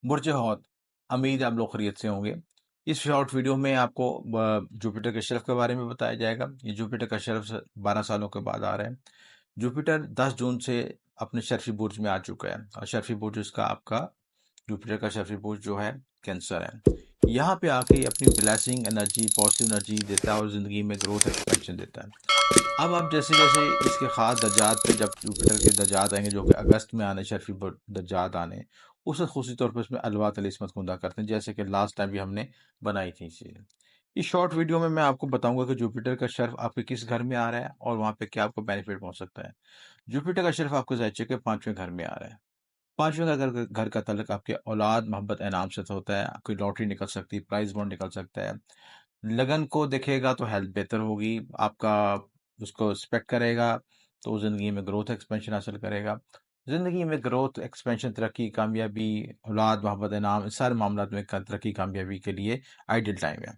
बुर्ज हौत, उम्मीद है आप लोग खैरियत से होंगे। इस शॉर्ट वीडियो में आपको जुपिटर के शेल्फ के बारे में बताया जाएगा। ये जुपिटर का शेल्फ 12 सालों के बाद आ रहा है। जुपिटर 10 जून से अपने शर्फी बुर्ज में आ चुका है और शर्फी बुर्ज उसका आपका जुपिटर का शर्फी बुर्ज जो है कैंसर है। यहाँ पे आके अपनी ब्लेसिंग एनर्जी, पॉजिटिव एनर्जी देता है और ज़िंदगी में ग्रोथ एक्सपेंशन देता है। अब आप जैसे जैसे इसके खास दर्जात पे जब जुपिटर के दर्जात आएंगे जो कि अगस्त में आने शर्फी दर्जात आने, उस वक्त खुशी तौर पर उसमें अलवा तलिस्मत खुदा करते हैं, जैसे कि लास्ट टाइम भी हमने बनाई थी चीज़ें। इस शॉर्ट वीडियो में मैं आपको बताऊंगा कि जुपिटर का शर्फ आपके किस घर में आ रहा है और वहाँ पे क्या आपको बेनिफिट पहुंच सकता है। जुपिटर का शर्फ आपको जायचे के 5वें घर में आ रहा है। 5वें घर का तल्लक आपके औलाद, मोहब्बत, इनाम से होता है। आपकी लॉटरी निकल सकती है, प्राइज बॉन्ड निकल सकता है। लगन को देखेगा तो हेल्थ बेहतर होगी, आपका उसको रिस्पेक्ट करेगा तो ज़िंदगी में ग्रोथ एक्सपेंशन हासिल करेगा। ज़िंदगी में ग्रोथ एक्सपेंशन, तरक्की, कामयाबी, औलाद, मोहब्बत, इनाम, इस सारे मामलात में तरक्की कामयाबी के लिए आइडियल टाइम है।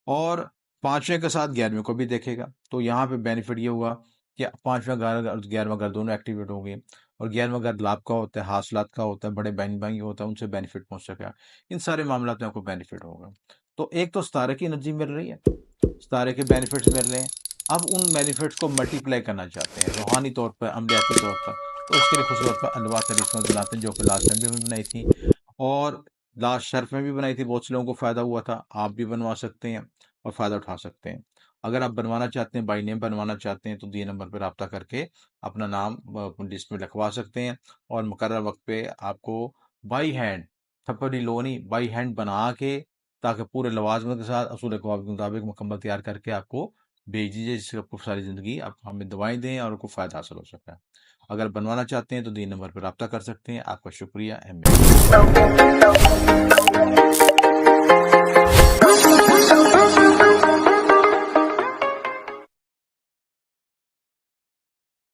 और 5वें के साथ 11वें को भी देखेगा तो यहाँ पे बेनिफिट ये हुआ कि 5वां घर और 11वां घर दोनों एक्टिवेट हो गए। और 11वां घर लाभ का होता है, हासिलात का होता है, बड़े बहन भाई होता है, उनसे बेनिफिट पहुंच सकेगा। इन सारे मामलात में आपको बेनिफिट होगा। तो एक तो सितारे की एनर्जी मिल रही है, सितारे के बेनिफिट्स मिल रहे हैं। अब उन बेनिफिट्स को मल्टीप्लाई करना चाहते हैं रूहानी तौर पर, अमलियाती तौर पर, तो उसके लिए खुशी तौर पर अनवा तलिस्मत बनाते हैं जो कि लास्ट टाइम भी हमने बनाई थी और लास्ट शर्फ में भी बनाई थी। बहुत से लोगों को फ़ायदा हुआ था, आप भी बनवा सकते हैं और फ़ायदा उठा सकते हैं। अगर आप बनवाना चाहते हैं, बाई नेम बनवाना चाहते हैं, तो दिए नंबर पर रब्ता करके अपना नाम लिस्ट में लिखवा सकते हैं और मुकर्रर वक्त पे आपको बाई हैंड, थप्पड़ी लो नहीं, बाई हैंड बना के, ताकि पूरे लवाजमत के साथ असूल क़वायद के मुताबिक मुकम्मल तैयार करके आपको भेज दीजिए, जिससे आपको सारी ज़िंदगी आप हमें दवाएं दें और आपको फ़ायदा हासिल हो सके। अगर बनवाना चाहते हैं तो दिए नंबर पर रब्ता कर सकते हैं। आपका शुक्रिया, अहमियत।